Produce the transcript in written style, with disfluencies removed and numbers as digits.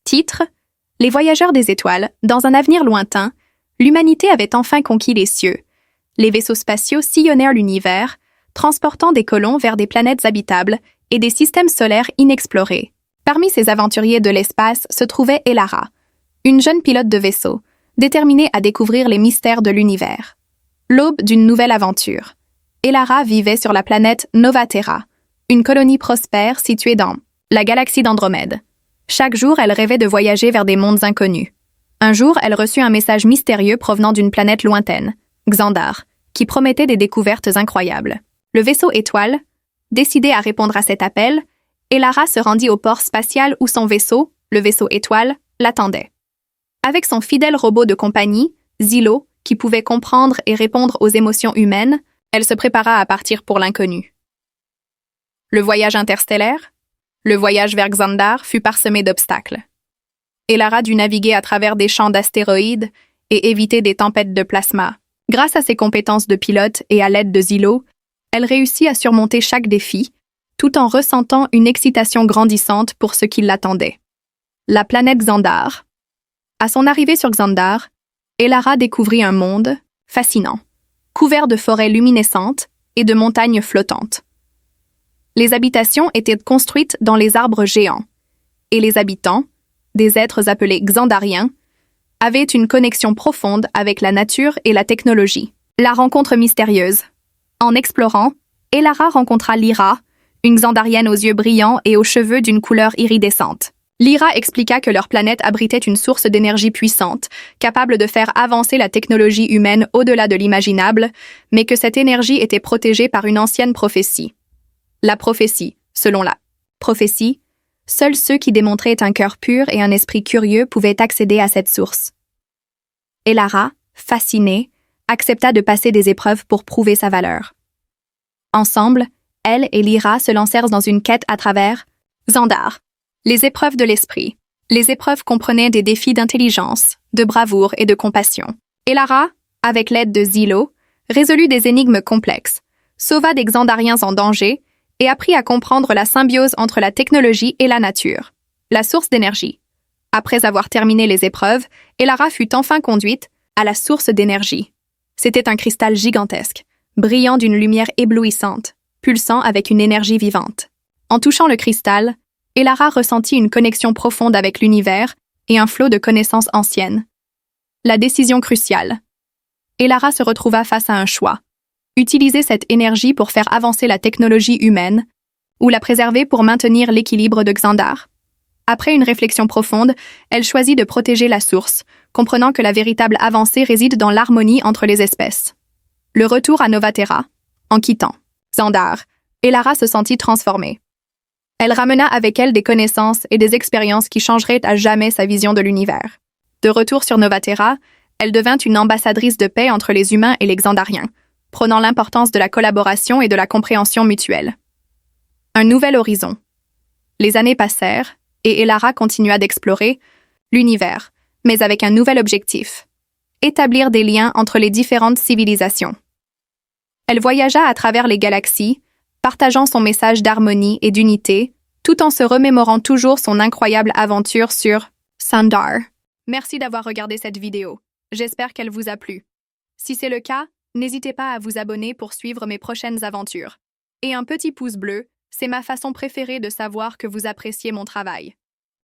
Titre: Les voyageurs des étoiles. Dans un avenir lointain, l'humanité avait enfin conquis les cieux. Les vaisseaux spatiaux sillonnèrent l'univers, transportant des colons vers des planètes habitables et des systèmes solaires inexplorés. Parmi ces aventuriers de l'espace se trouvait Elara, une jeune pilote de vaisseau, déterminée à découvrir les mystères de l'univers. L'aube d'une nouvelle aventure. Elara vivait sur la planète Novatera, une colonie prospère située dans la galaxie d'Andromède. Chaque jour, elle rêvait de voyager vers des mondes inconnus. Un jour, elle reçut un message mystérieux provenant d'une planète lointaine, Xandar, qui promettait des découvertes incroyables. Le vaisseau étoile, décidé à répondre à cet appel, Elara se rendit au port spatial où son vaisseau, le vaisseau étoile, l'attendait. Avec son fidèle robot de compagnie, Zilo, qui pouvait comprendre et répondre aux émotions humaines, elle se prépara à partir pour l'inconnu. Le voyage interstellaire? Le voyage vers Xandar fut parsemé d'obstacles. Elara dut naviguer à travers des champs d'astéroïdes et éviter des tempêtes de plasma. Grâce à ses compétences de pilote et à l'aide de Zilo, elle réussit à surmonter chaque défi, tout en ressentant une excitation grandissante pour ce qui l'attendait. La planète Xandar. À son arrivée sur Xandar, Elara découvrit un monde fascinant, couvert de forêts luminescentes et de montagnes flottantes. Les habitations étaient construites dans les arbres géants, et les habitants, des êtres appelés Xandariens, avaient une connexion profonde avec la nature et la technologie. La rencontre mystérieuse. En explorant, Elara rencontra Lyra, une Xandarienne aux yeux brillants et aux cheveux d'une couleur iridescente. Lyra expliqua que leur planète abritait une source d'énergie puissante, capable de faire avancer la technologie humaine au-delà de l'imaginable, mais que cette énergie était protégée par une ancienne prophétie. La prophétie, selon la prophétie, seuls ceux qui démontraient un cœur pur et un esprit curieux pouvaient accéder à cette source. Elara, fascinée, accepta de passer des épreuves pour prouver sa valeur. Ensemble, elle et Lyra se lancèrent dans une quête à travers Xandar. Les épreuves de l'esprit. Les épreuves comprenaient des défis d'intelligence, de bravoure et de compassion. Elara, avec l'aide de Zilo, résolut des énigmes complexes, sauva des Xandariens en danger et apprit à comprendre la symbiose entre la technologie et la nature. La source d'énergie. Après avoir terminé les épreuves, Elara fut enfin conduite à la source d'énergie. C'était un cristal gigantesque, brillant d'une lumière éblouissante, pulsant avec une énergie vivante. En touchant le cristal, Elara ressentit une connexion profonde avec l'univers et un flot de connaissances anciennes. La décision cruciale. Elara se retrouva face à un choix. Utiliser cette énergie pour faire avancer la technologie humaine ou la préserver pour maintenir l'équilibre de Xandar. Après une réflexion profonde, elle choisit de protéger la source, comprenant que la véritable avancée réside dans l'harmonie entre les espèces. Le retour à Novatera. En quittant Xandar, Elara se sentit transformée. Elle ramena avec elle des connaissances et des expériences qui changeraient à jamais sa vision de l'univers. De retour sur Novatera, elle devint une ambassadrice de paix entre les humains et les Xandariens, prônant l'importance de la collaboration et de la compréhension mutuelle. Un nouvel horizon. Les années passèrent, et Elara continua d'explorer l'univers, mais avec un nouvel objectif: établir des liens entre les différentes civilisations. Elle voyagea à travers les galaxies, partageant son message d'harmonie et d'unité, tout en se remémorant toujours son incroyable aventure sur Xandar. Merci d'avoir regardé cette vidéo. J'espère qu'elle vous a plu. Si c'est le cas, n'hésitez pas à vous abonner pour suivre mes prochaines aventures. Et un petit pouce bleu, c'est ma façon préférée de savoir que vous appréciez mon travail.